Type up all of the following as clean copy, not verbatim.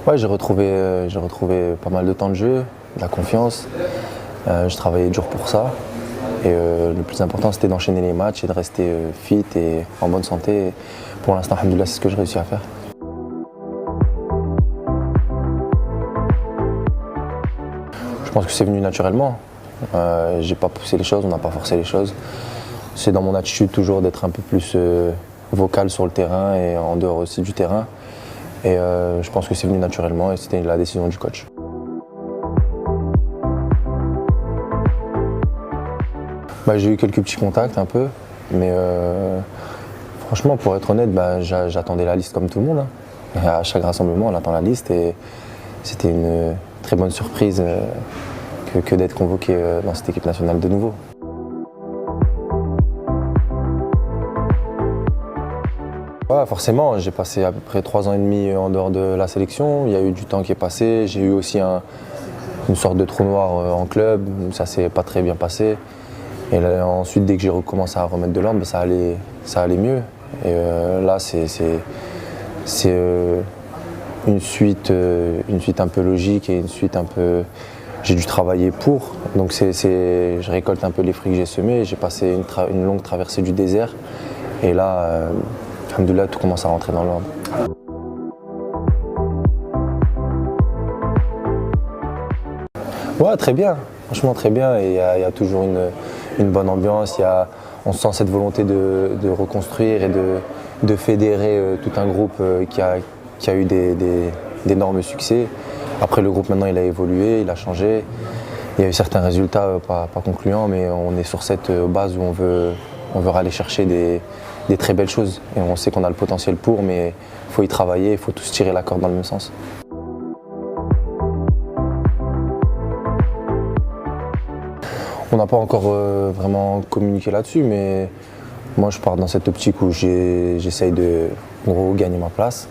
Ouais, j'ai retrouvé pas mal de temps de jeu, de la confiance. Je travaillais dur pour ça. Et le plus important, c'était d'enchaîner les matchs et de rester fit et en bonne santé. Et pour l'instant, alhamdoulilah, c'est ce que j'ai réussi à faire. Je pense que c'est venu naturellement. J'ai pas poussé les choses, on n'a pas forcé les choses. C'est dans mon attitude toujours d'être un peu plus vocal sur le terrain et en dehors aussi du terrain. Et je pense que c'est venu naturellement et c'était la décision du coach. J'ai eu quelques petits contacts un peu, mais franchement, pour être honnête, j'attendais la liste comme tout le monde. Hein. À chaque rassemblement, on attend la liste et c'était une très bonne surprise que d'être convoqué dans cette équipe nationale de nouveau. Ouais, forcément, j'ai passé à peu près 3 ans et demi en dehors de la sélection. Il y a eu du temps qui est passé. J'ai eu aussi une sorte de trou noir en club. Ça s'est pas très bien passé. Et là, ensuite, dès que j'ai recommencé à remettre de l'ordre, ça allait mieux. Et là, c'est une suite un peu logique et une suite un peu. J'ai dû travailler pour. Donc je récolte un peu les fruits que j'ai semés. J'ai passé une longue traversée du désert. Et là, alhamdoulilah, tout commence à rentrer dans l'ordre. Ouais, très bien. Franchement, très bien. Et il y a toujours une bonne ambiance. On sent cette volonté de reconstruire et de fédérer tout un groupe qui a eu d'énormes succès. Après, le groupe, maintenant, il a évolué, il a changé. Il y a eu certains résultats pas concluants, mais on est sur cette base où on veut aller chercher des très belles choses. Et on sait qu'on a le potentiel pour, mais il faut y travailler, il faut tous tirer la corde dans le même sens. On n'a pas encore vraiment communiqué là-dessus, mais moi je pars dans cette optique où j'essaye de gagner ma place.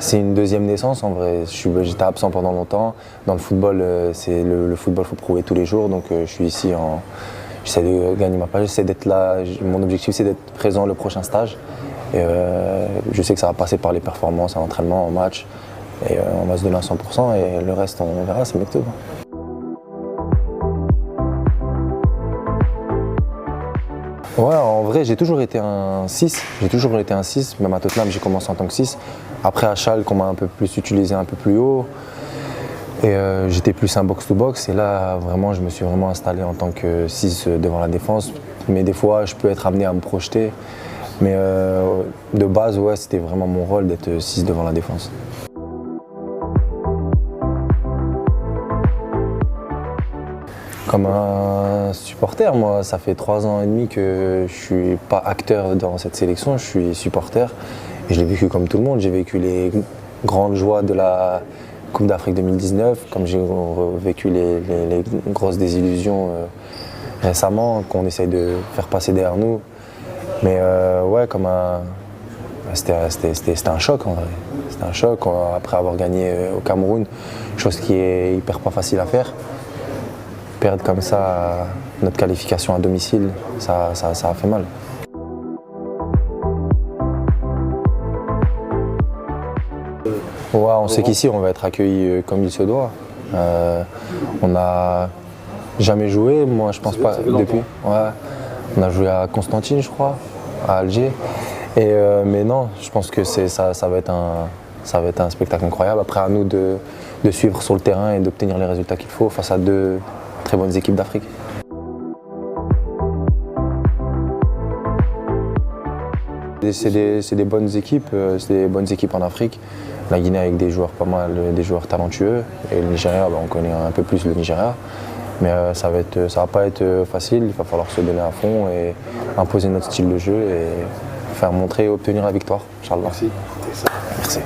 C'est une deuxième naissance en vrai. J'étais absent pendant longtemps. Dans le football, le football, il faut prouver tous les jours. Donc je suis ici, j'essaie de gagner ma place, j'essaie d'être là. Mon objectif c'est d'être présent le prochain stage. Et je sais que ça va passer par les performances, à l'entraînement, en match. Et on va se donner à 100% et le reste on verra, c'est mieux que tout. Ouais, en vrai, j'ai toujours été un 6. Même à Tottenham, j'ai commencé en tant que 6. Après, à Schalke, on m'a un peu plus utilisé un peu plus haut. Et j'étais plus un box-to-box. Et là, vraiment, je me suis vraiment installé en tant que 6 devant la défense. Mais des fois, je peux être amené à me projeter. Mais de base, ouais, c'était vraiment mon rôle d'être 6 devant la défense. Comme un supporter, moi, ça fait 3 ans et demi que je ne suis pas acteur dans cette sélection, je suis supporter. Et je l'ai vécu comme tout le monde, j'ai vécu les grandes joies de la Coupe d'Afrique 2019, comme j'ai vécu les grosses désillusions récemment, qu'on essaye de faire passer derrière nous. Mais ouais, c'était un choc en vrai. C'était un choc après avoir gagné au Cameroun, chose qui est hyper pas facile à faire. Perdre comme ça notre qualification à domicile, ça a fait mal. Ouais, on sait qu'ici on va être accueilli comme il se doit. On n'a jamais joué, moi je pense pas depuis. Ouais, on a joué à Constantine, je crois, à Alger. Mais non, je pense que ça va être un spectacle incroyable. Après à nous de suivre sur le terrain et d'obtenir les résultats qu'il faut face à 2 très bonnes équipes d'Afrique. C'est des bonnes équipes, en Afrique. La Guinée avec des joueurs pas mal, des joueurs talentueux. Et le Nigeria, on connaît un peu plus le Nigeria. Mais ça va pas être facile, il va falloir se donner à fond et imposer notre style de jeu et faire montrer et obtenir la victoire. Inch'Allah. Merci. Merci.